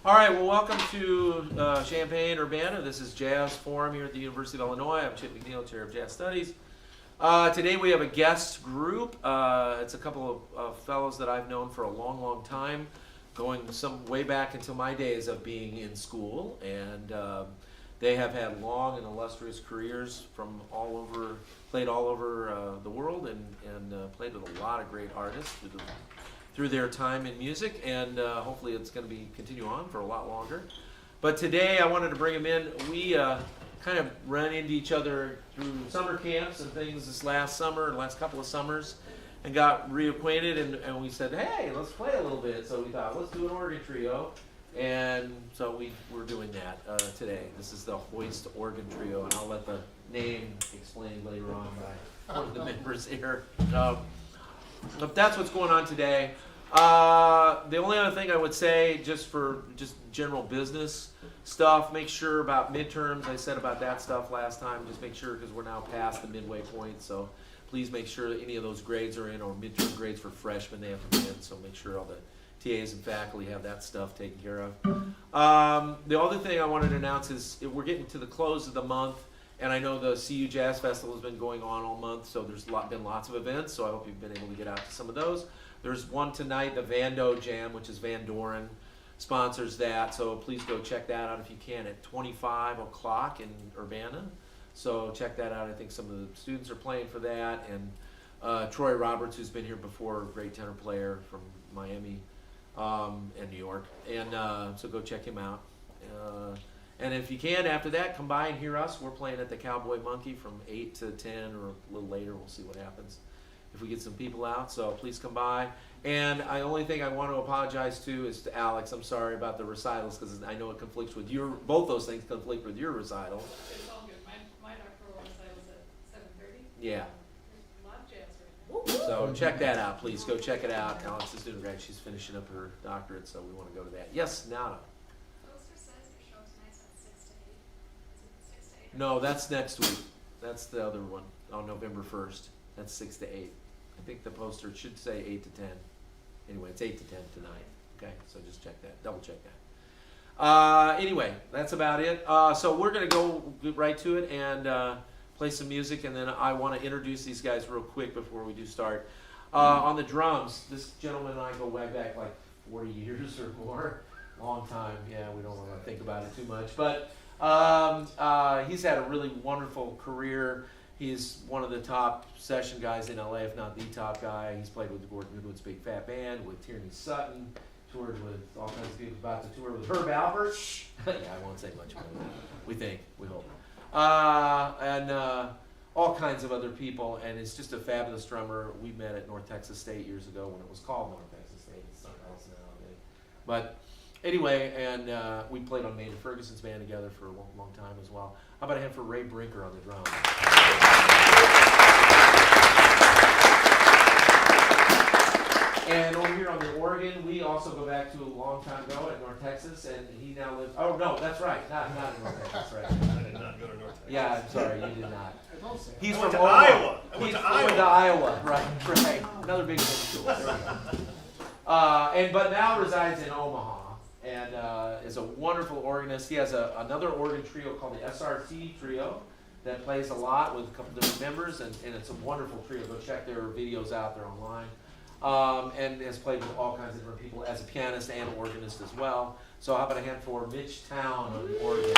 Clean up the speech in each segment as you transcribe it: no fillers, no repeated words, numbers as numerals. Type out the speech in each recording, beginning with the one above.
All right, well, welcome to Champaign-Urbana. This is Jazz Forum here at the University of Illinois. I'm Chip McNeil, Chair of Jazz Studies. Today we have a guest group. It's a couple of fellows that I've known for a long, long time, going some way back into my days of being in school. And they have had long and illustrious careers from played all over the world and played with a lot of great artists through their time in music, and hopefully it's going to continue on for a lot longer. But today I wanted to bring them in. We kind of ran into each other through summer camps and things this last couple of summers, and got reacquainted, and we said, hey, let's play a little bit. So we thought, let's do an organ trio, and so we're doing that today. This is the Hoist organ trio, and I'll let the name explained later on by one of the members here. But that's what's going on today. The only other thing I would say, just general business stuff, make sure about midterms. I said about that stuff last time. Just make sure, because we're now past the midway point. So please make sure that any of those grades are in, or midterm grades for freshmen, they have to be in. So make sure all the TAs and faculty have that stuff taken care of. The other thing I wanted to announce is we're getting to the close of the month. And I know the CU Jazz Festival has been going on all month, so there's been lots of events, so I hope you've been able to get out to some of those. There's one tonight, the Vando Jam, which is Van Doren, sponsors that, so please go check that out if you can at 25 o'clock in Urbana. So check that out. I think some of the students are playing for that, and Troy Roberts, who's been here before, great tenor player from Miami and New York, and so go check him out. And if you can, after that, come by and hear us. We're playing at the Cowboy Monkey from 8 to 10 or a little later. We'll see what happens if we get some people out. So please come by. And the only thing I want to apologize to is to Alex. I'm sorry about the recitals, because I know it conflicts with both those things conflict with your recital. It's all good. My doctoral recital is at 7:30. Yeah. There's a lot of jazz right now. So check that out, please. Go check it out. Alex is doing great. She's finishing up her doctorate, so we want to go to that. Yes, Nada. No, that's next week. That's the other one on November 1st. That's 6 to 8. I think the poster should say 8 to 10. Anyway, it's 8 to 10 tonight. Okay, so just check that. Double check that. Anyway, that's about it. So we're going to go right to it and play some music, and then I want to introduce these guys real quick before we do start. On the drums, this gentleman and I go way back like 40 years or more. Long time. Yeah, we don't want to think about it too much. But he's had a really wonderful career. He's one of the top session guys in LA, if not the top guy. He's played with Gordon Goodwin's Big Fat Band, with Tierney Sutton, toured with all kinds of people, about to tour with Herb Alpert. Yeah, I won't say much about that. We hope. And all kinds of other people, and it's just a fabulous drummer. We met at North Texas State years ago when it was called North Texas State. It's something else now, I think. But anyway, and we played on Maynard Ferguson's band together for a long time as well. How about a hand for Ray Brinker on the drums? And over here on the organ, we also go back to a long time ago at North Texas, and he now lives. Oh no, that's right, not in North Texas, right? I did not go to North Texas. Yeah, I'm sorry, you did not. He's went from to Iowa. He's went to Iowa, right? Another big school. There we go. But now resides in Omaha, and is a wonderful organist. He has another organ trio called the SRT Trio that plays a lot with a couple different members, and it's a wonderful trio. Go check their videos out there online. And has played with all kinds of different people as a pianist and organist as well. So how about a hand for Mitch Town on the organ?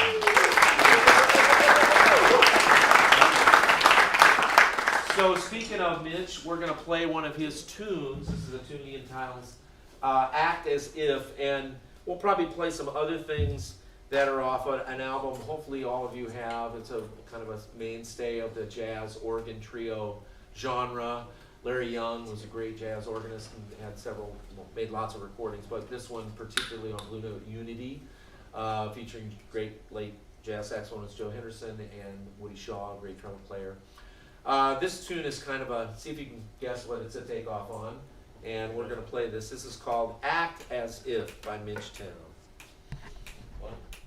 So speaking of Mitch, we're going to play one of his tunes. This is a tune he entitles Act As If, and we'll probably play some other things that are off an album hopefully all of you have. It's a kind of a mainstay of the jazz organ trio genre. Larry Young was a great jazz organist and had made lots of recordings, but this one particularly on Blue Note Unity, featuring great late jazz saxophonist Joe Henderson and Woody Shaw, a great trumpet player. This tune is kind of see if you can guess what it's a takeoff on, and we're going to play this. This is called Act As If by Mitch Town. 1, 2.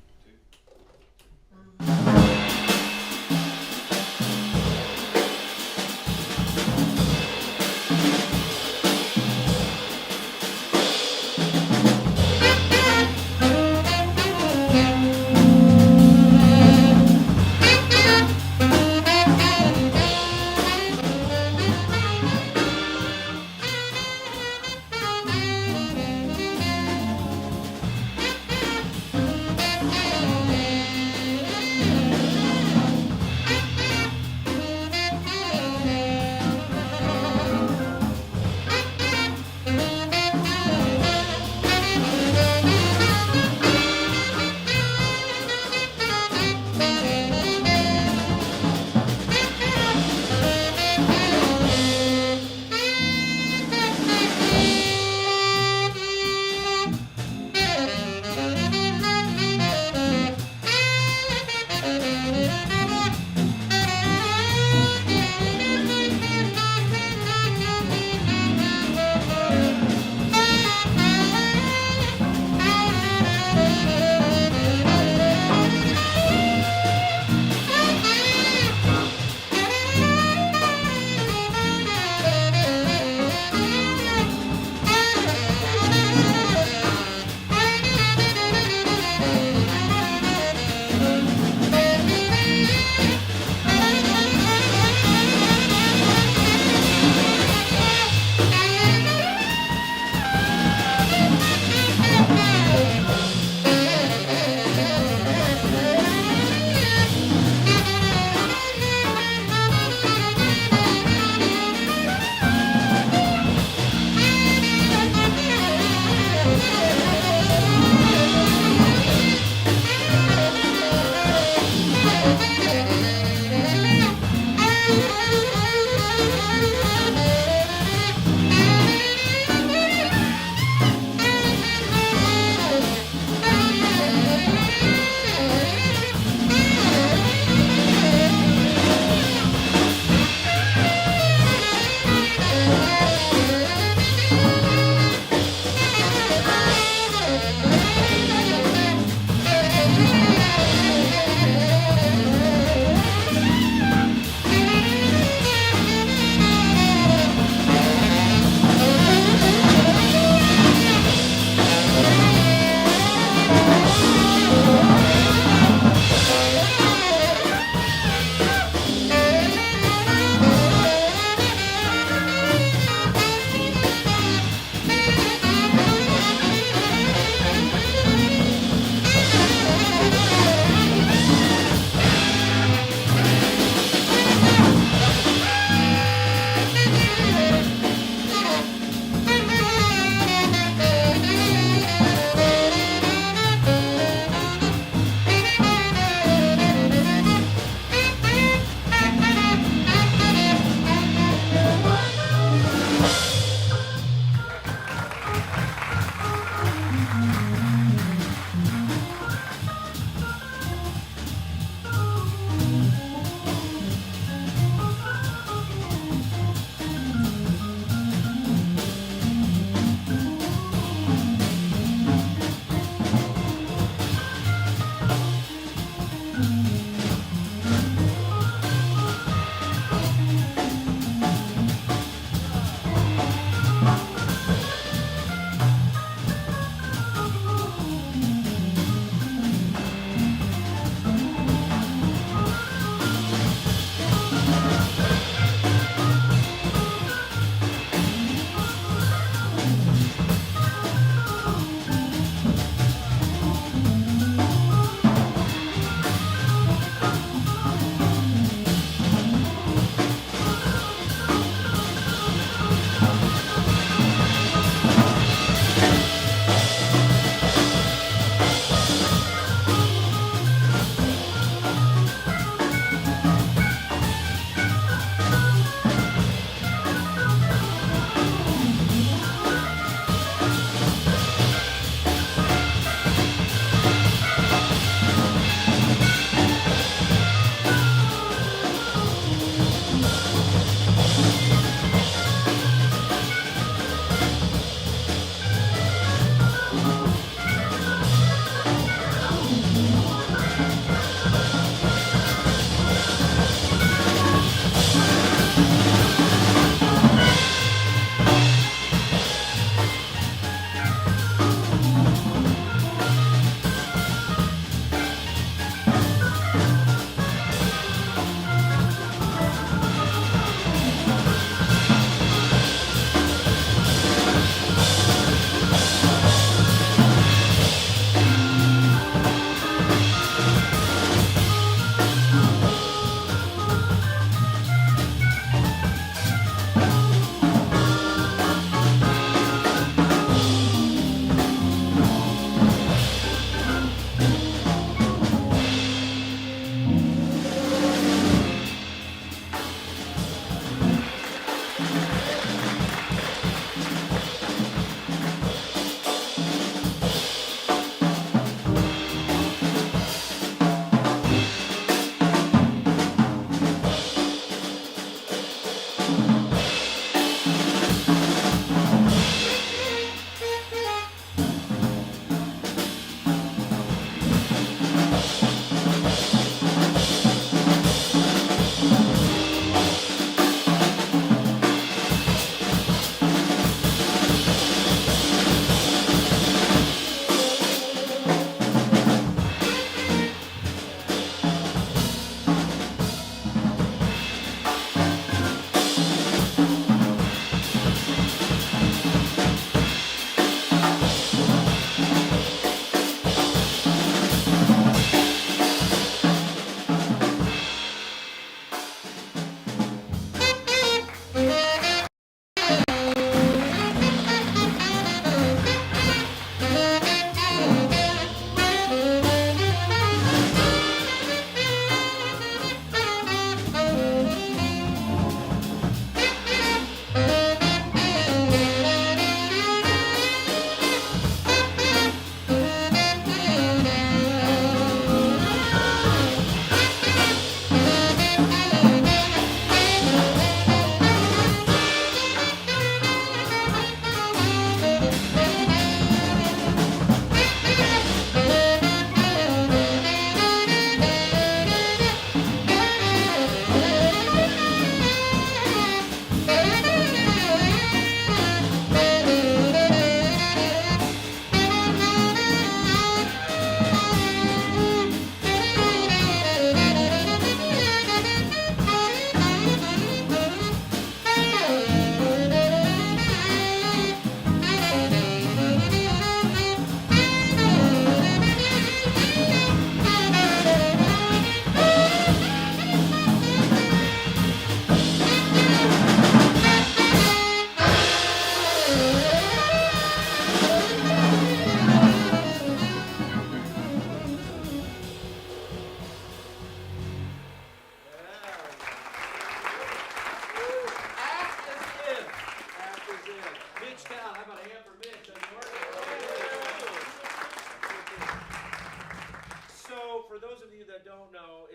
of you that don't know,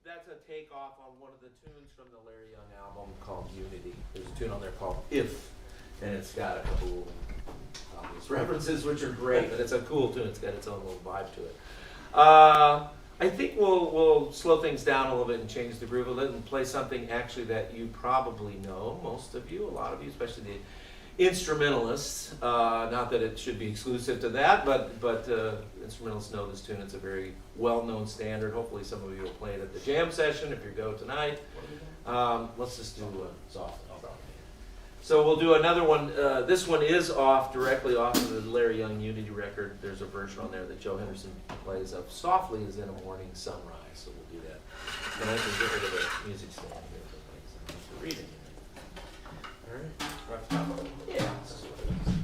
that's a takeoff on one of the tunes from the Larry Young album called Unity. There's a tune on there called If, and it's got a couple obvious references, which are great, but it's a cool tune. It's got its own little vibe to it. I think we'll slow things down a little bit and change the groove a little and play something actually that you probably know, most of you, a lot of you, especially the instrumentalists. Not that it should be exclusive to that, but instrumentalists know this tune. It's a very well-known standard. Hopefully some of you will play it at the jam session if you go tonight. Let's just do soft. So we'll do another one. This one is directly off of the Larry Young Unity record. There's a version on there that Joe Henderson plays of Softly as in a Morning Sunrise. So we'll do that. And I can get rid of the music stand here for like some reading. All right. Yeah. This is what it is.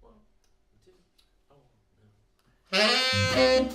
1, 2. Oh, no.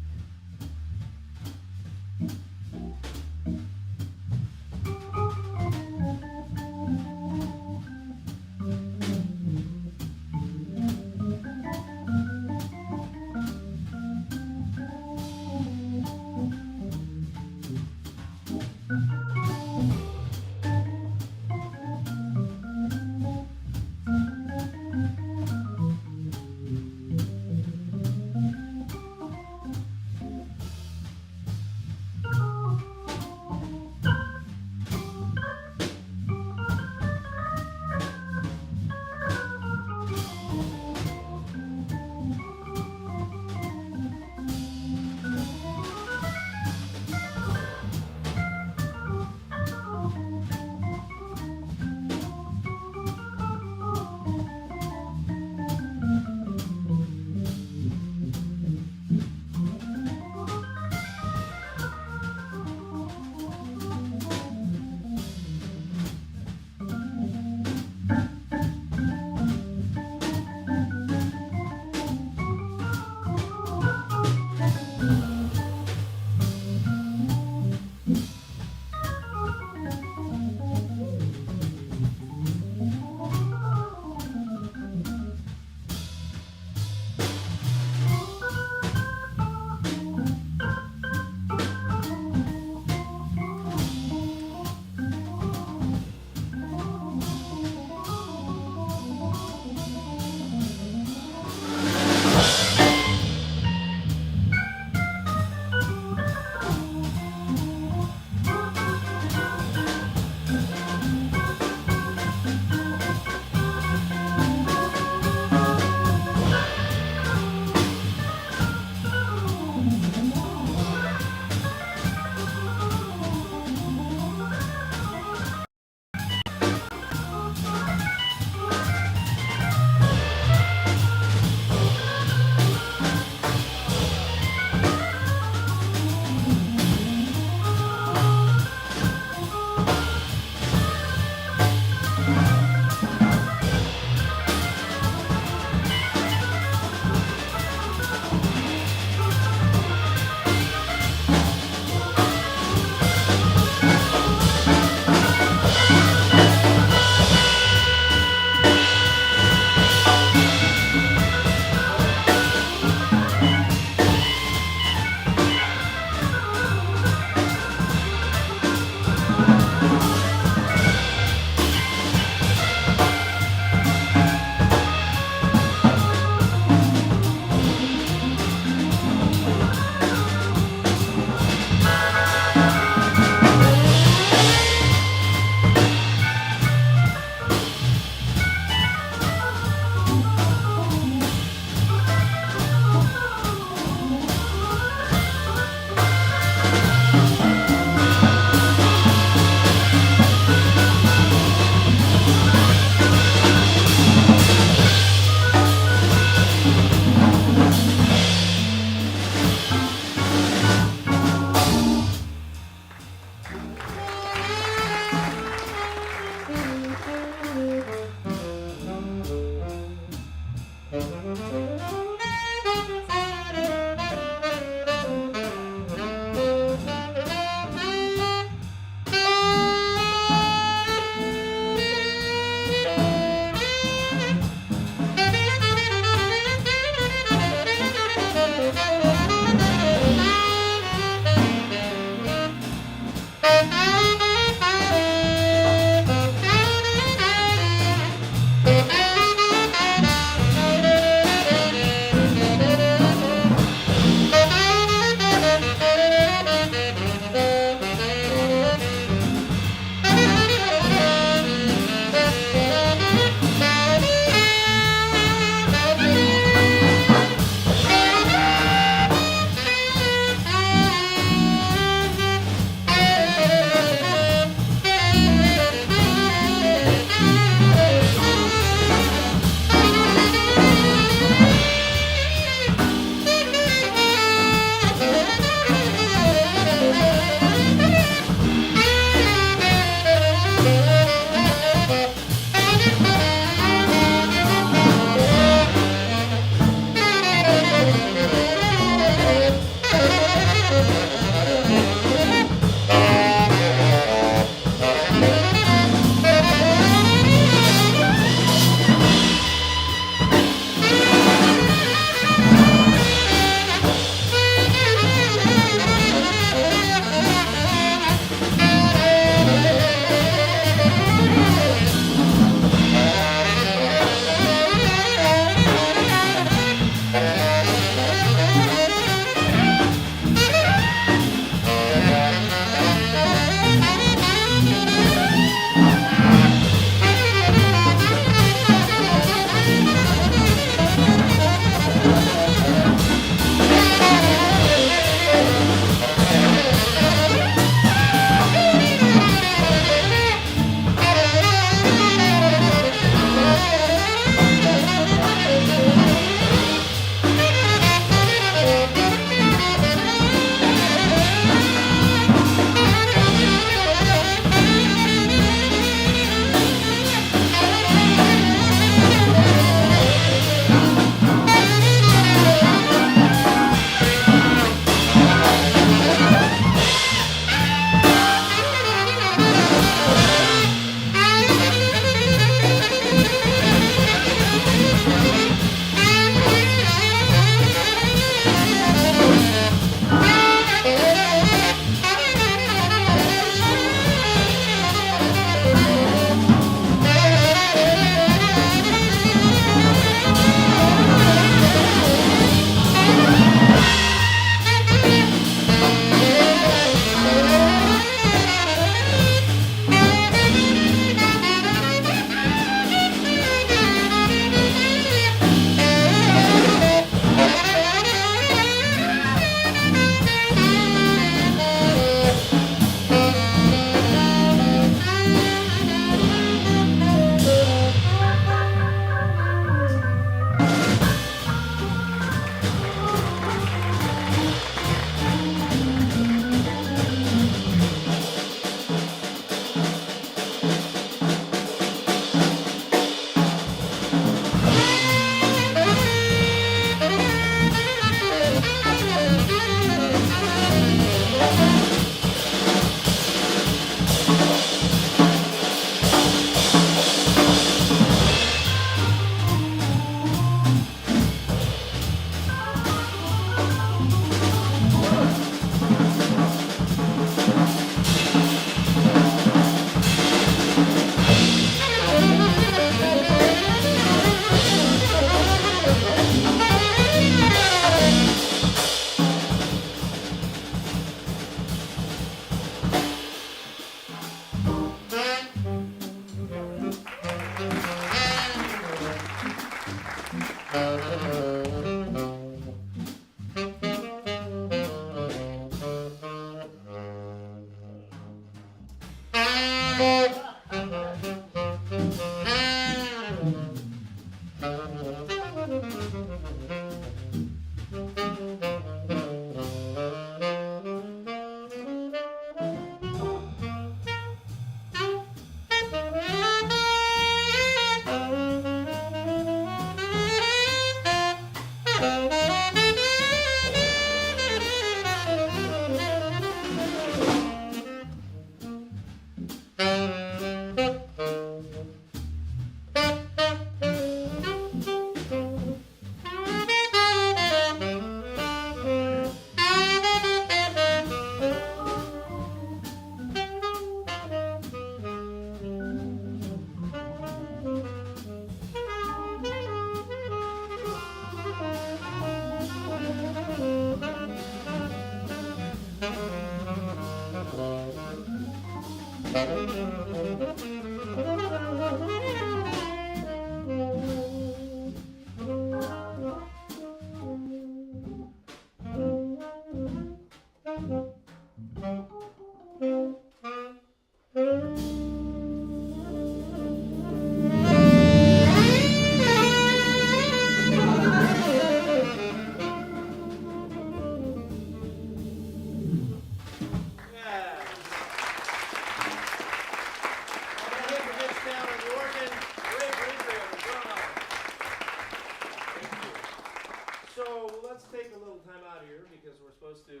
let's take a little time out here because we're supposed to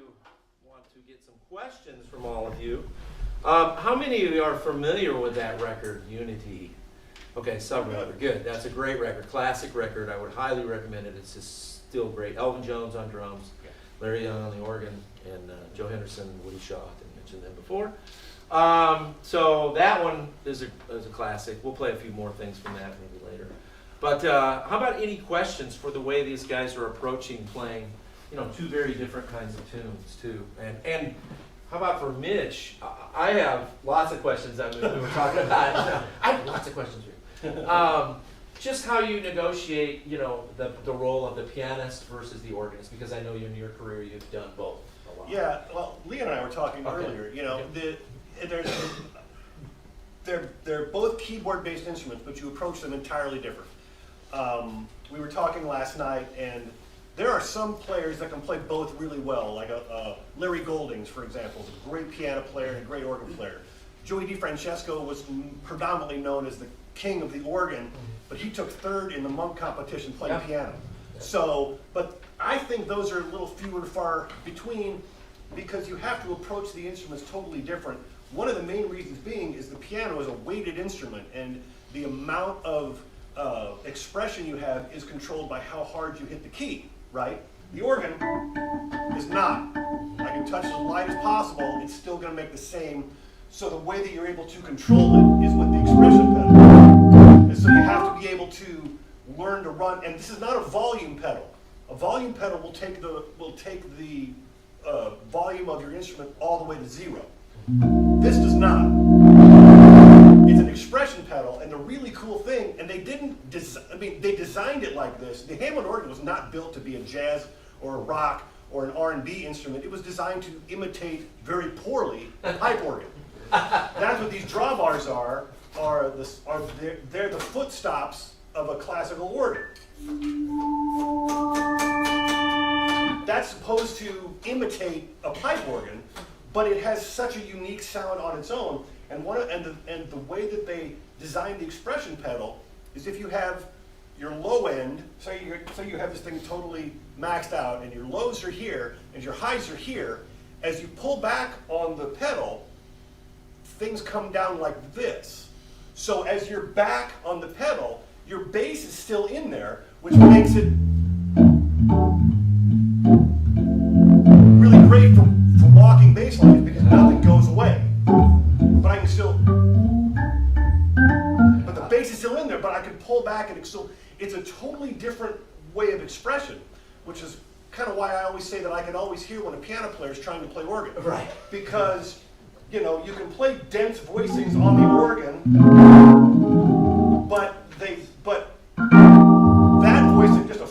want to get some questions from all of you. How many of you are familiar with that record, Unity? Okay, several. Good. That's a great record, classic record. I would highly recommend it. It's just still great. Elvin Jones on drums, Larry Young on the organ, and Joe Henderson and Woody Shaw. I didn't mention them before. So that one is a classic. We'll play a few more things from that maybe later. But how about any questions for the way these guys are approaching playing, two very different kinds of tunes too? And how about for Mitch? I have lots of questions that we were talking about. I have lots of questions for you. Just how you negotiate, the role of the pianist versus the organist, because I know in your career you've done both a lot. Yeah, well, Lee and I were talking earlier. They're both keyboard-based instruments, but you approach them entirely different. We were talking last night, and there are some players that can play both really well, like Larry Goldings, for example, is a great piano player and a great organ player. Joey DiFrancesco was predominantly known as the king of the organ, but he took third in the monk competition playing piano. So, but I think those are a little few and far between because you have to approach the instruments totally different. One of the main reasons being is the piano is a weighted instrument, and the amount of expression you have is controlled by how hard you hit the key, right? The organ is not. I can touch as light as possible, it's still going to make the same. So the way that you're able to control it is with the expression pedal. And so you have to be able to learn to run, and this is not a volume pedal. A volume pedal will take the volume of your instrument all the way to 0. This does not. It's an expression pedal, and the really cool thing, and they didn't, they designed it like this. The Hammond organ was not built to be a jazz or a rock or an R&B instrument. It was designed to imitate very poorly a pipe organ. That's what these drawbars are. They're the footstops of a classical organ. That's supposed to imitate a pipe organ, but it has such a unique sound on its own. And the way that they designed the expression pedal is if you have your low end, say you have this thing totally maxed out, and your lows are here and your highs are here. As you pull back on the pedal, things come down like this. So as you're back on the pedal, your bass is still in there, which makes it really great for walking bass lines because nothing goes away. But I can still, but the bass is still in there, but I can pull back and it's a totally different way of expression, which is kind of why I always say that I can always hear when a piano player is trying to play organ. Right. Because you can play dense voicings on the organ, but that voicing, just a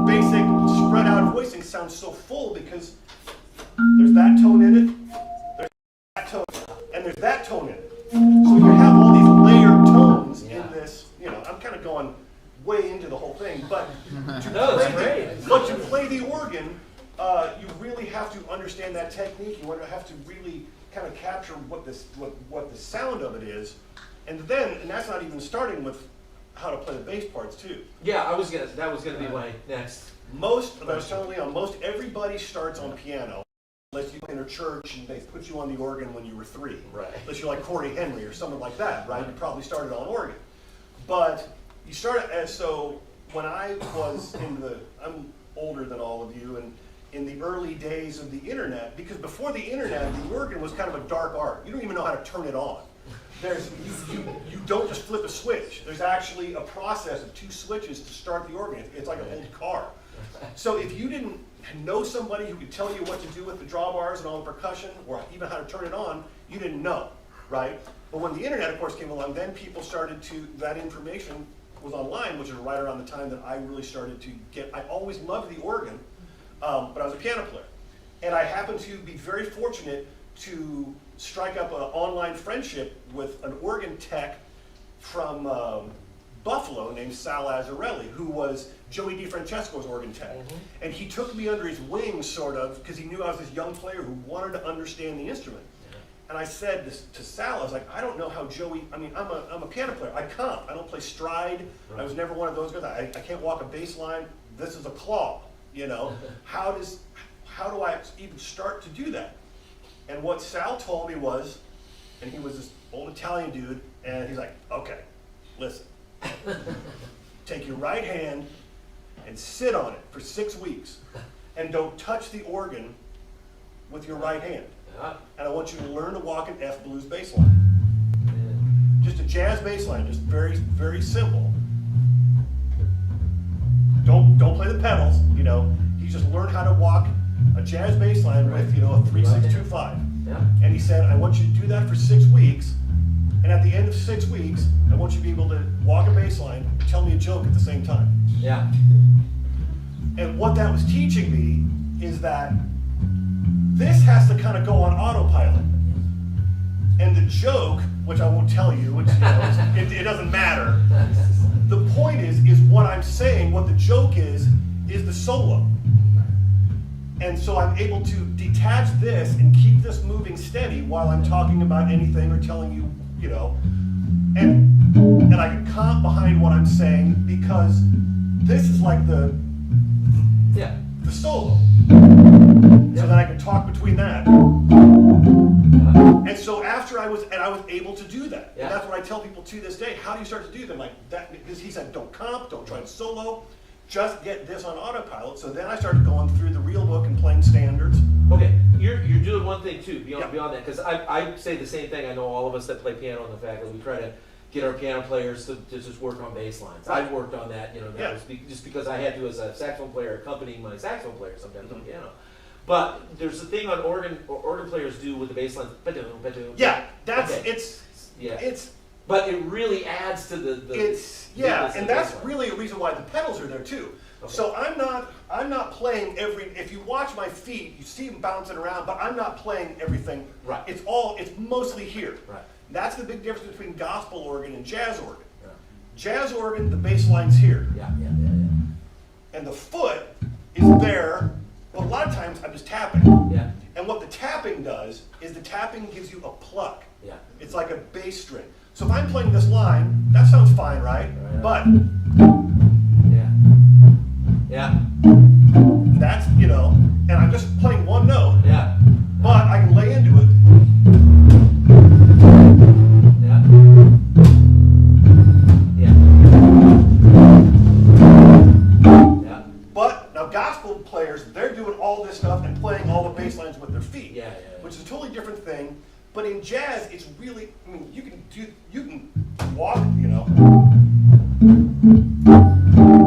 basic spread out voicing, sounds so full because there's that tone in it, there's that tone, and there's that tone in it. So you have all these layered tones in this. I'm kind of going way into the whole thing, but to play the organ, you really have to understand that technique. You have to really kind of capture what the sound of it is, and that's not even starting with how to play the bass parts too. Yeah, that was gonna be my next. Most everybody starts on piano, unless you play in a church and they put you on the organ when you were 3. Right. Unless you're like Corey Henry or someone like that, right? You probably started on organ, but you start so when I was I'm older than all of you, and in the early days of the internet, because before the internet, the organ was kind of a dark art. You don't even know how to turn it on. You don't just flip a switch. There's actually a process of 2 switches to start the organ. It's like an old car. So if you didn't know somebody who could tell you what to do with the drawbars and all the percussion, or even how to turn it on, you didn't know, right? But when the internet, of course, came along, then people started that information was online, which is right around the time that I really started to I always loved the organ, but I was a piano player. And I happened to be very fortunate to strike up an online friendship with an organ tech from Buffalo named Sal Azzarelli, who was Joey DiFrancesco's organ tech. And he took me under his wing, sort of, because he knew I was this young player who wanted to understand the instrument. And I said this to Sal, I was like, I don't know how Joey, I'm a piano player. I don't play stride. Right. I was never one of those guys. I can't walk a bass line. This is a claw. You know, how do I even start to do that? And what Sal told me was, and he was this old Italian dude, and he's like, okay, listen, take your right hand and sit on it for 6 weeks, and don't touch the organ with your right hand. Yeah. And I want you to learn to walk an F blues bass line. Just a jazz bass line, just very, very simple. Don't play the pedals, you know. He just learned how to walk a jazz bass line with, you know, a 3-6-2-5. Yeah. And he said, I want you to do that for 6 weeks, and at the end of 6 weeks, I want you to be able to walk a bass line and tell me a joke at the same time. Yeah. And what that was teaching me is that this has to kind of go on autopilot. And the joke, which I won't tell you, which, you know, it doesn't matter. The point is what I'm saying, what the joke is the solo. And so I'm able to detach this and keep this moving steady while I'm talking about anything or telling you, you know, and I can comp behind what I'm saying because this is like the solo. So then I can talk between that. And so after I was able to do that. Yeah. And that's what I tell people to this day. How do you start to do them? Like that, because he said, don't comp, don't try to solo, just get this on autopilot. So then I started going through the real book and playing standards. Okay, you're doing one thing too, beyond Yeah. beyond that, because I say the same thing. I know all of us that play piano in the faculty, we try to get our piano players to just work on bass lines. Right. I've worked on that, you know, that Yeah. was just because I had to as a saxophone player accompany my saxophone player sometimes on Mhm. piano. But there's a thing on organ players do with the bass lines. Yeah, that's Okay. it's it's But it really adds to the it's goodness and of the that's bass line. really a reason why the pedals are there too. Okay. So I'm not playing if you watch my feet, you see them bouncing around, but I'm not playing everything. Right. It's mostly here. Right. That's the big difference between gospel organ and jazz organ. Yeah. Jazz organ, the bass line's here. Yeah. And the foot is there, but a lot of times I'm just tapping. Yeah. And what the tapping does is the tapping gives you a pluck. Yeah. It's like a bass string. So if I'm playing this line, that sounds fine, right? Right. But Yeah. Yeah. that's, you know, and I'm just playing one note, Yeah. but I can lay into it. Yeah. Yeah. Yeah. But now gospel players, they're doing all this stuff and playing all the bass lines with their feet, Yeah. which is a totally different thing. But in jazz, it's really, I mean, you can walk, you know.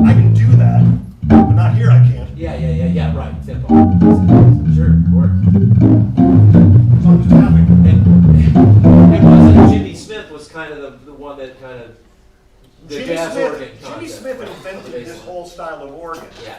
I can do that, but not here I can't. Yeah. Right. Tempo. Sure. Work. So I'm just tapping. And wasn't Jimmy Smith was kind of the one that kind of the jazz organ Jimmy concept, Smith right? invented Bass this line. whole style of organ. Yeah.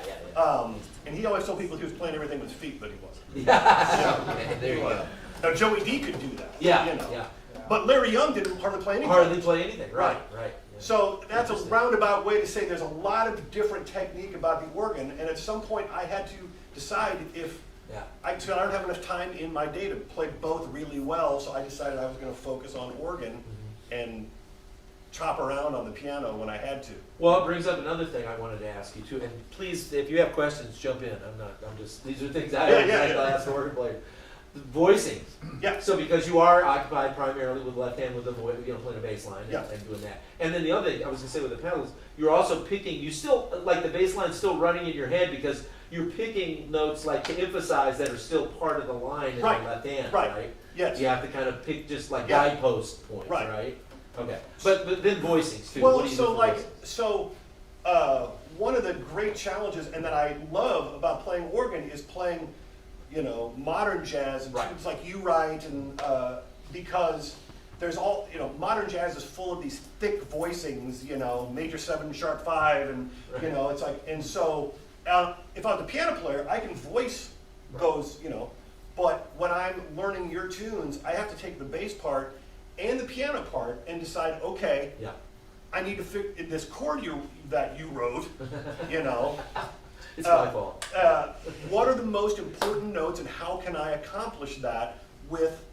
And he always told people he was playing everything with his feet, but he wasn't. Yeah. Okay. There you go. Now Joey D could do that. Yeah. You know. Yeah. But Larry Young didn't hardly play anything. Hardly play anything. Right. Right. Right. Yeah. So that's a Interesting. roundabout way to say there's a lot of different technique about the organ, and at some point I had to decide if Yeah. I don't have enough time in my day to play both really well, so I decided I was going to focus on organ and chop around on the piano when I had to. Well, it brings up another thing I wanted to ask you too, and please, if you have questions, jump in. I'm just, these are things I Yeah, like to ask the organ player. The voicing. Yeah. So because you are occupied primarily with left hand with the voice, you know, playing a bass line and, Yeah. and doing that. And then the other thing I was gonna say with the pedals, you're also picking, you still, like the bass line's still running in your head because you're picking notes like to emphasize that are still part of the line in Right. the left hand, Right. right? Yes. You have to kind of pick just like Yeah. guidepost points, Right. right? Okay. But then voicings too. Well, What do you do so for like, voicings? one of the great challenges and that I love about playing organ is playing, you know, modern jazz and Right. tunes like you write, and because there's all, you know, modern jazz is full of these thick voicings, you know, major 7, sharp 5, and you Right. know, it's like, and so if I was a piano player, I can voice Right. those, you know, but when I'm learning your tunes, I have to take the bass part and the piano part and decide, okay, Yeah. I need to fit this chord that you wrote, you know. It's my fault. What are the most important notes and how can I accomplish that with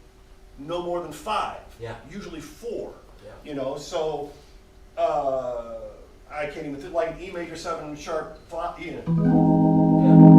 no more than 5? Yeah. Usually 4. Yeah. You know, so I can't even think, like an E major 7 sharp 5, you know. Yeah.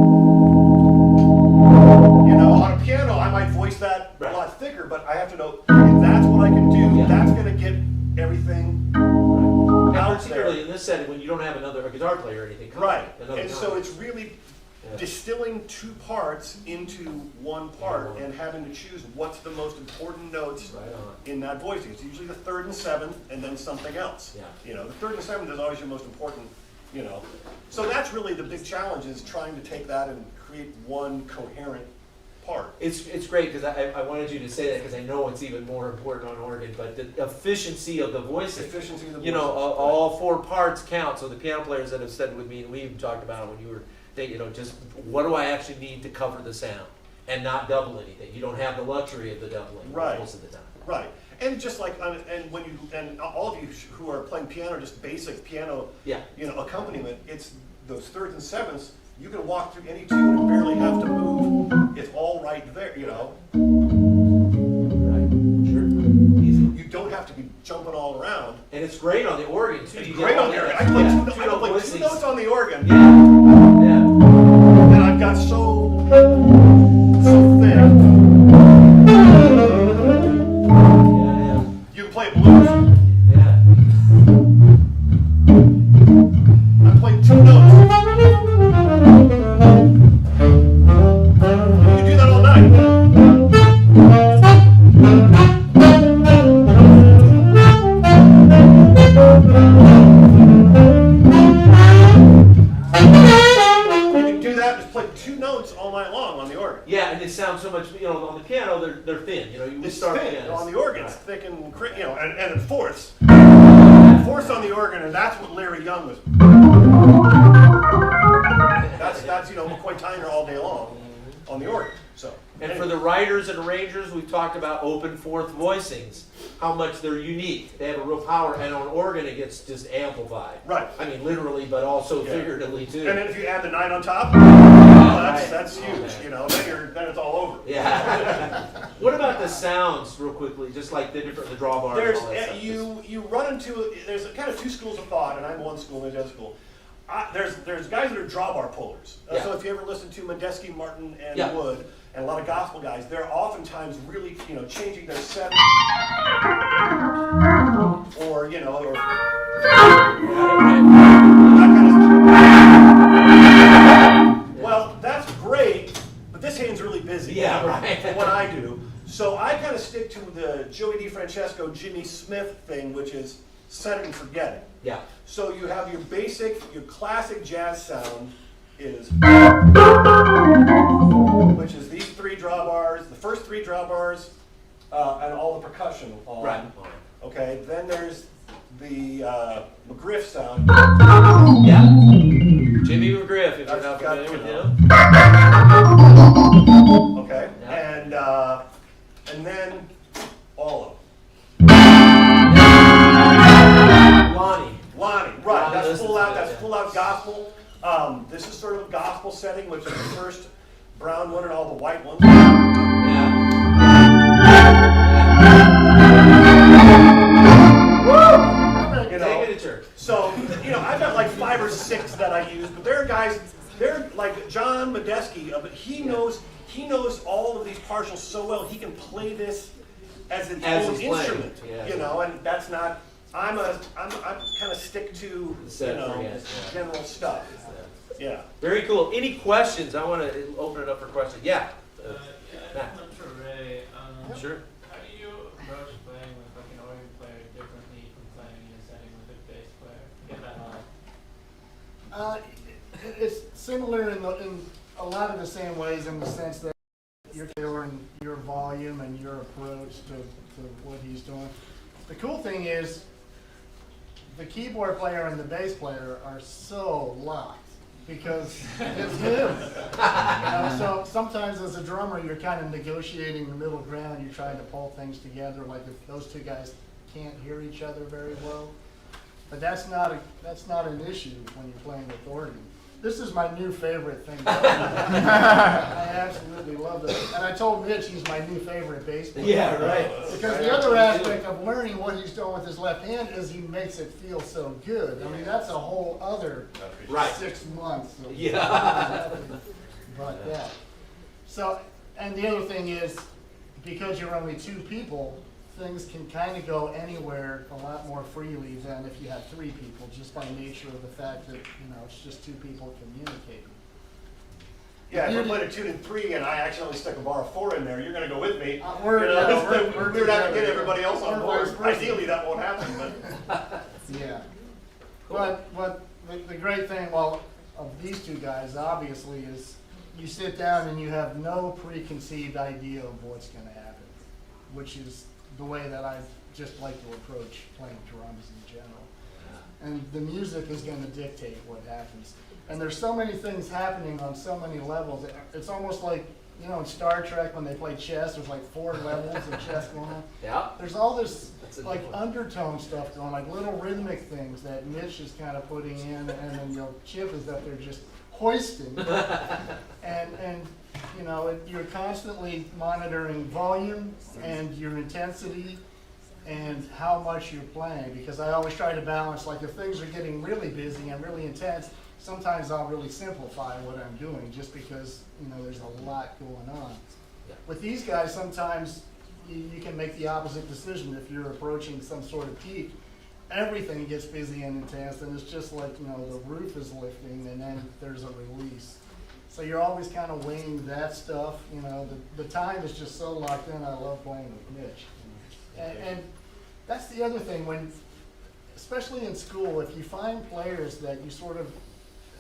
distilling two parts into one part and having to choose what's the most important notes Right on. in that voicing. It's usually the third and seventh, and then something else. Yeah. You know, the third and seventh is always your most important. You know, so that's really the big challenge, is trying to take that and create one coherent part. It's great because I wanted you to say that because I know it's even more important on organ, but the efficiency of the voicing. Efficiency of the You know, voices, all four parts count. So the piano players that have said with me, and we've talked about it when you were, you know, just what do I actually need to cover the sound and not double anything. You don't have the luxury of the doubling Right. most of the time. Right, and just like, and when you, and all of you who are playing piano, just basic piano, Yeah. you know, accompaniment, it's those thirds and sevenths. You can walk through any tune and barely have to move. It's all right there, you know. Right. Sure. Easy. You don't have to be jumping all around. And it's great on the organ too. It's You great get all on the organ. that- I can play, yeah, I can two-note play two voicings. notes on the organ, Yeah. Yeah. and I've got so thick. Yeah. You can play blues. Yeah. I'm playing two notes. You can do that all night. You can do that, just play two notes all night long on the organ. Yeah, and they sound so much. You know, on the piano they're thin. You know, you It's start thick pianos. on the organ. It's Right. thick and you know, and in fourths. Fourths on the organ, and that's what Larry Young was. That's you know, McCoy Tyner all day long on the organ. So. And for the writers and arrangers, we've talked about open fourth voicings, how much they're unique. They have a real power, and on organ it gets just amplified. Right. I mean, literally, but also Yeah. figuratively too. And then if you add the 9 on top, right. that's huge. You know, then it's all over. Yeah. What about the sounds, real quickly? Just like the drawbars. There's and all that stuff. you run into there's kind of two schools of thought, and I'm one school, and the other school. There's guys that are drawbar pullers. Yeah. So if you ever listen to Medeski, Martin, and Yeah. Wood, and a lot of gospel guys, they're oftentimes really changing their set, or or that kind of. Well, that's great, but this hand's really busy. Yeah, right. For what I do. So I kind of stick to the Joey DiFrancesco, Jimmy Smith thing, which is set it and forget it. Yeah. So you have your classic jazz sound is, which is these three drawbars, the first three drawbars, and all the percussion on. Right. Okay, then there's the McGriff sound. Yeah. Jimmy McGriff, if you're That's not got, familiar with you him. Okay, Yeah. and then all of them. Lonnie. Lonnie, right? Lonnie That's listens full to out. it, That's yeah. full out gospel. This is sort of a gospel setting, which is the first brown one and all the white ones. Yeah. You Take know, it to church. so I've got like 5 or 6 that I use, but there are guys. They're like John Medeski, but he knows all of these partials so well. He can play this as its As own he's playing, instrument. yeah. And that's not. I'm kind of stick to Set for yes, yeah. general stuff. Yeah. Very cool. Any questions? I want to open it up for questions. Yeah. Yeah, I Matt. have one for Ray. Sure. How do you approach playing with like an organ player differently from playing in a setting with a bass player? Get that high. It's similar in a lot of the same ways, in the sense that you're tailoring your volume and your approach to what he's doing. The cool thing is the keyboard player and the bass player are so locked because it's him. So sometimes as a drummer, you're kind of negotiating the middle ground. You're trying to pull things together, like if those two guys can't hear each other very well. But that's not an issue when you're playing with organ. This is my new favorite thing. I absolutely love it. And I told Mitch he's my new favorite bass player. Yeah, right. Because the other aspect of learning what he's doing with his left hand is he makes it feel so good. I mean, that's a whole other Right. 6 months. Of Yeah. But yeah. So, and the other thing is, because you're only 2 people, things can kind of go anywhere a lot more freely than if you have 3 people, just by nature of the fact that, it's just 2 people communicating. Yeah, if I played a 2 and 3 and I accidentally stuck a bar of 4 in there, you're gonna go with me. We're You know, we're we would have to get together. everybody else on We're board. vice versa. Ideally, that won't happen, but Yeah. But the great thing, well, of these two guys, obviously, is you sit down and you have no preconceived idea of what's gonna happen, which is the way that I just like to approach playing drums in general. And the music is gonna dictate what happens. And there's so many things happening on so many levels. It's almost like, you know, in Star Trek when they play chess, there's like 4 levels of chess going on. Yeah. There's all this That's a like good one. undertone stuff going, like little rhythmic things that Mitch is kind of putting in, and then, you know, Chip is up there just hoisting. And you know, you're constantly monitoring volume and your intensity and how much you're playing, because I always try to balance, like if things are getting really busy and really intense, sometimes I'll really simplify what I'm doing just because, you know, there's a lot going on. Yeah. With these guys, sometimes you can make the opposite decision. If you're approaching some sort of peak, everything gets busy and intense, and it's just like, you know, the roof is lifting and then there's a release. So you're always kind of weighing that stuff, you know, the time is just so locked in. I love playing with Mitch. And that's the other thing, when, especially in school, if you find players that you sort of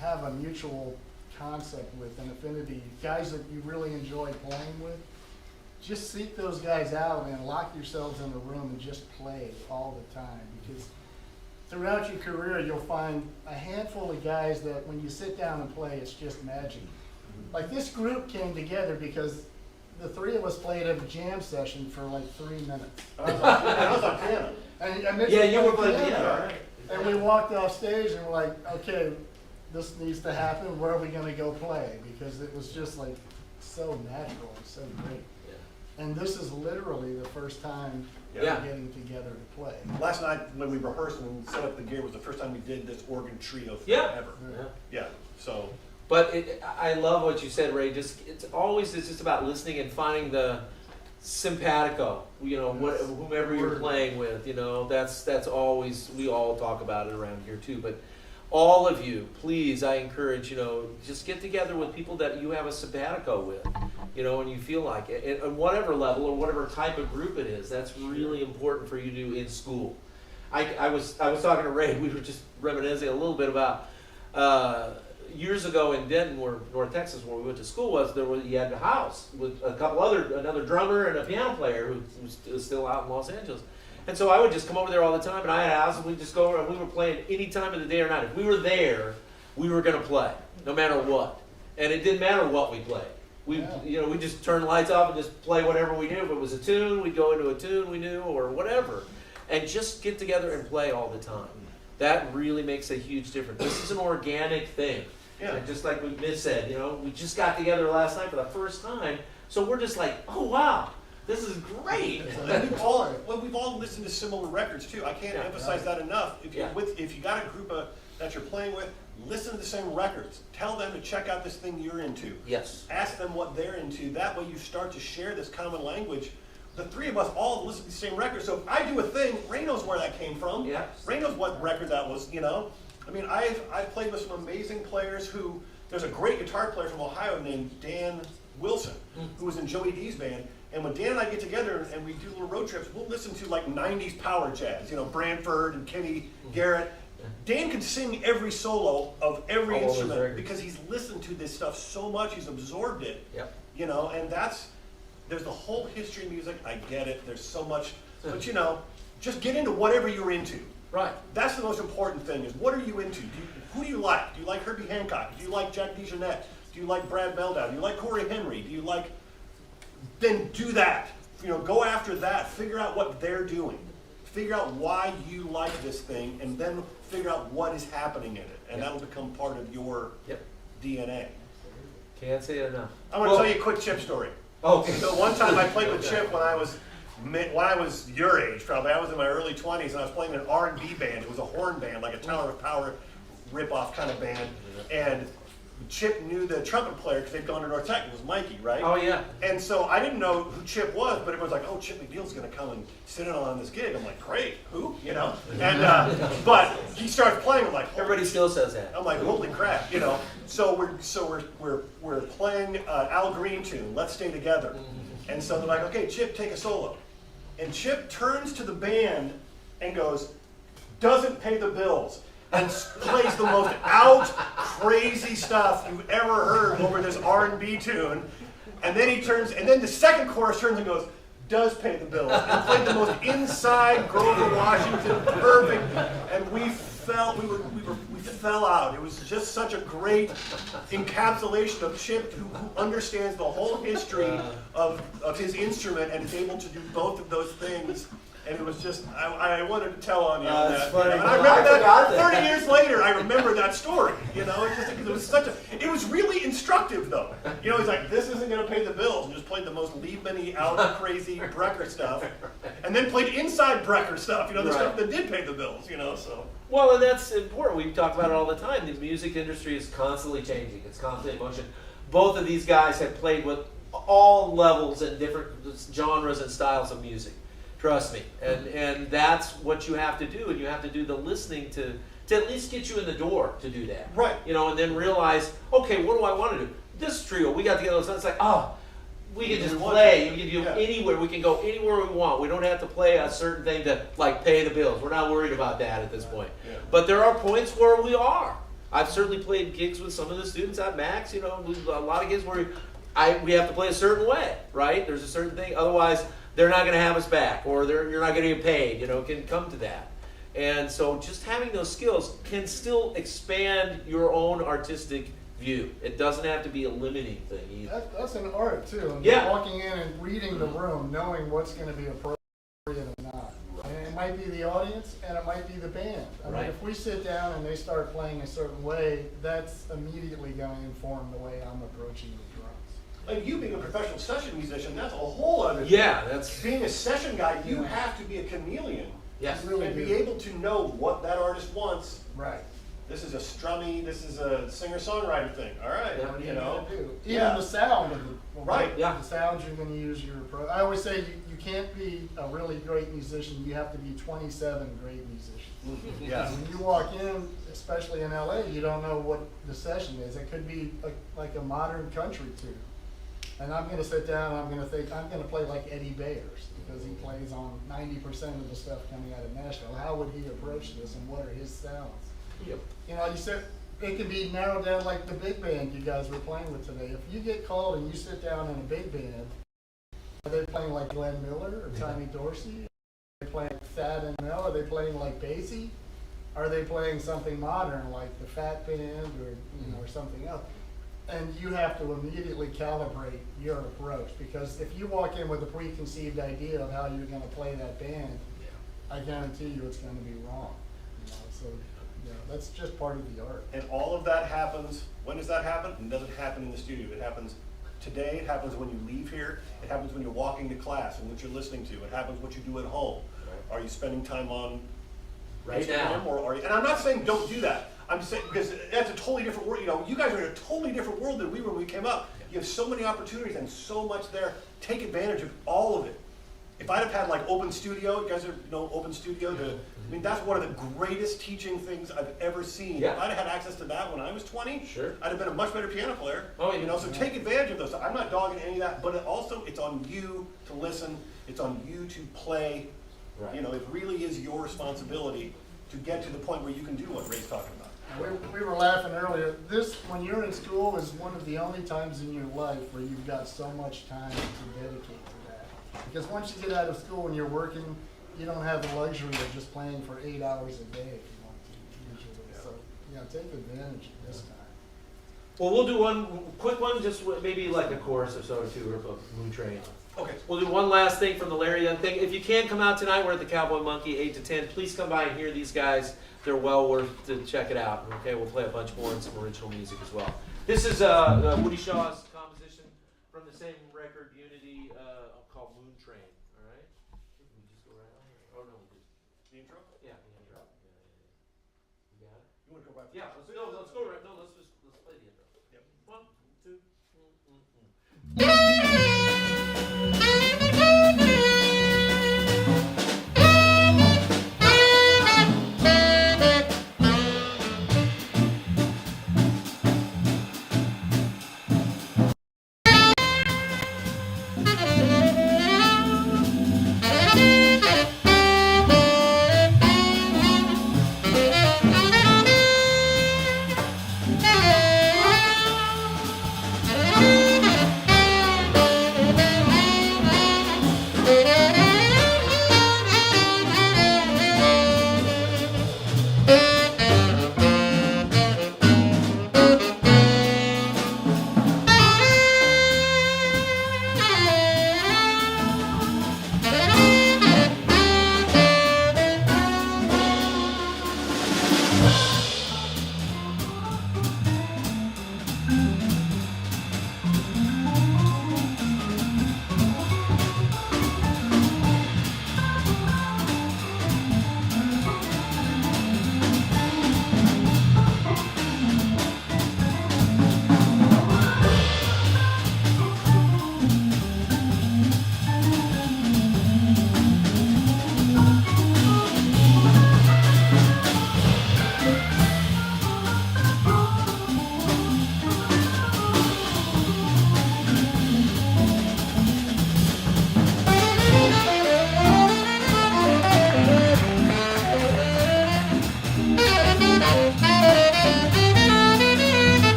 have a mutual concept with, an affinity, guys that you really enjoy playing with, just seek those guys out and lock yourselves in a room and just play all the time. Because throughout your career, you'll find a handful of guys that when you sit down and play, it's just magic. Like this group came together because the 3 of us played a jam session for like 3 minutes. I was on piano. And Mitch Yeah, was you were playing playing piano. piano, right? And we walked off stage and we're like, okay, this needs to happen. Where are we gonna go play? Because it was just like so natural and so great. And this is literally the first time Yeah. we're getting together to play. Last night when we rehearsed and set up the gear was the first time we did this organ trio thing Yeah. ever. Yeah. Yeah, so. But I love what you said, Ray. It's just about listening and finding the simpatico. You know, whomever you're playing with. You know, that's always, we all talk about it around here too. But all of you, please, I encourage, you know, just get together with people that you have a simpatico with. You know, and you feel like it, at whatever level or whatever type of group it is. That's really important for you to do in school. I was talking to Ray. We were just reminiscing a little bit about. Years ago in Denton, where North Texas, where we went to school, you had a house with another drummer and a piano player who was still out in Los Angeles, and so I would just come over there all the time, and I had a house, and we'd just go over, and we were playing any time of the day or night. If we were there, we were going to play, no matter what, and it didn't matter what we played. We just turn the lights off and just play whatever we knew. If it was a tune, we'd go into a tune we knew or whatever, and just get together and play all the time. That really makes a huge difference. This is an organic thing. Yeah. And just like Mitch said, you know, we just got together last night for the first time, so we're just like, oh wow, this is great. And we've all listened to similar records too. I can't Yeah. emphasize that enough. If Yeah. if you got a group that you're playing with, listen to the same records. Tell them to check out this thing you're into. Yes. Ask them what they're into. That way you start to share this common language. The 3 of us all listen to the same record. So if I do a thing, Ray knows where that came from. Yeah. Ray knows what record that was, you know. I mean, I've played with some amazing players who, there's a great guitar player from Ohio named Dan Wilson, who was in Joey D's band. And when Dan and I get together and we do little road trips, we'll listen to like 90s power jazz, you know, Branford and Kenny Garrett. Dan can sing every solo of every All those instrument records. because he's listened to this stuff so much, he's absorbed it. Yep. You know, and there's the whole history of music. I get it. There's so much, but you know, just get into whatever you're into. Right. That's the most important thing is what are you into? Who do you like? Do you like Herbie Hancock? Do you like Jack DeJohnette? Do you like Brad Meldau? Do you like Corey Henry? Do you like, then do that. You know, go after that. Figure out what they're doing. Figure out why you like this thing and then figure out what is happening in it. And that'll become part of your Yep. DNA. Can't say it enough. I want to tell you a quick Chip story. Okay. So one time I played with Chip when I was your age, probably. I was in my early 20s, and I was playing in an R&B band. It was a horn band, like a Tower of Power rip-off kind of band. And Chip knew the trumpet player because they'd gone to North Tech. It was Mikey, right? Oh, yeah. And so I didn't know who Chip was, but everyone's like, "Oh, Chip McNeil's going to come and sit in on this gig." I'm like, "Great, who?" You know. And but he starts playing. I'm like, Everybody still says that. I'm like, "Holy crap!" You know. So we're playing Al Green tune, "Let's Stay Together," and so they're like, "Okay, Chip, take a solo," and Chip turns to the band and goes, "Doesn't pay the bills." And plays the most crazy stuff you've ever heard over this R&B tune, and then he turns, and then the second chorus turns and goes, "Does pay the bills," and played the most inside Grover Washington, perfect, and we fell out. It was just such a great encapsulation of Chip, who understands the whole history of his instrument and is able to do both of those things. And it was just, I wanted to tell on you on That's that. funny. And I remember I forgot that that. 30 years later, I remember that story. You know, it's just, it was such a, it was really instructive though. You know, he's like, "This isn't going to pay the bills," and just played the most Liebman-y, out crazy Brecker stuff. And then played inside Brecker stuff, you know, the Right. stuff that did pay the bills, you know, so. Well, and that's important. We talk about it all the time. The music industry is constantly changing. It's constantly in motion. Both of these guys have played with all levels and different genres and styles of music. Trust me. And that's what you have to do. And you have to do the listening to at least get you in the door to do that. Right. You know, and then realize, okay, what do I want to do? This trio, we got together, so it's like, oh, we can just play. We can do anywhere. We can go anywhere we want. We don't have to play a certain thing to like pay the bills. We're not worried about that at this point. Yeah. But there are points where we are. I've certainly played gigs with some of the students at Max. You know, a lot of gigs where we have to play a certain way, right? There's a certain thing. Otherwise, they're not going to have us back, or you're not going to get paid. You know, it can come to that. And so just having those skills can still expand your own artistic view. It doesn't have to be a limiting thing either. That's an art too. And Yeah. walking in and reading the room, knowing what's going to be appropriate or not. And it might be the audience, and it might be the band. I Right. mean, if we sit down and they start playing a certain way, that's immediately going to inform the way I'm approaching the drums. Like you being a professional session musician, that's a whole other thing. Yeah, that's Being a session guy, you have to be a chameleon. yes. Really And do. be able to know what that artist wants. Right. This is a strummy, this is a singer-songwriter thing. All right, Yeah. What are you you know. gonna do? Even Yeah. the sound of Right. Yeah. the sounds you're going to use your approach. I always say you can't be a really great musician. You have to be 27 great musicians. Yeah. When you walk in, especially in LA, you don't know what the session is. It could be like a modern country tune. And I'm going to sit down and I'm going to think, I'm going to play like Eddie Bayers because he plays on 90% of the stuff coming out of Nashville. How would he approach this and what are his sounds? Yep. You know, you said it can be narrowed down like the big band you guys were playing with today. If you get called and you sit down in a big band, are they playing like Glenn Miller or Tommy Dorsey? Are they playing Thad and Mel? Are they playing like Basie? Are they playing something modern like the Fat Band or or something else? And you have to immediately calibrate your approach because if you walk in with a preconceived idea of how you're going to play that band, I guarantee you it's going to be wrong. You know, so that's just part of the art. And all of that happens, when does that happen? It doesn't happen in the studio. It happens today, it happens when you leave here, it happens when you're walking to class and what you're listening to, it happens what you do at home. Right. Are you spending time on Right Instagram now. or are you, and I'm not saying don't do that. I'm just saying, because that's a totally different world. You know, you guys are in a totally different world than we were when we came up. You have so many opportunities and so much there. Take advantage of all of it. If I'd have had like Open Studio, you guys know Open Studio? I mean, that's one of the greatest teaching things I've ever seen. Yeah. If I'd have had access to that when I was 20, Sure. I'd have been a much better piano player. Oh, yeah. You know, so take advantage of those. I'm not dogging any of that, but it's on you to listen. It's on you to play. Right. You know, it really is your responsibility to get to the point where you can do what Ray's talking about. We were laughing earlier. This, when you're in school, is one of the only times in your life where you've got so much time to dedicate to that. Because once you get out of school and you're working, you don't have the luxury of just playing for 8 hours a day if you want to, usually. So, take advantage of this time. Well, we'll do one quick one, just maybe like a chorus or so or two of Moon Train. Okay. We'll do one last thing from the Larry Young thing. If you can come out tonight, we're at the Cowboy Monkey, 8 to 10. Please come by and hear these guys. They're well worth to check it out. Okay, we'll play a bunch more and some original music as well. This is Woody Shaw's composition from the same record, Unity, called Moon Train. All right? Did we just go right on here? Oh, no, we did. The intro? Yeah, the intro. Yeah. You got it? You want to go back? Yeah, let's go right. No, let's just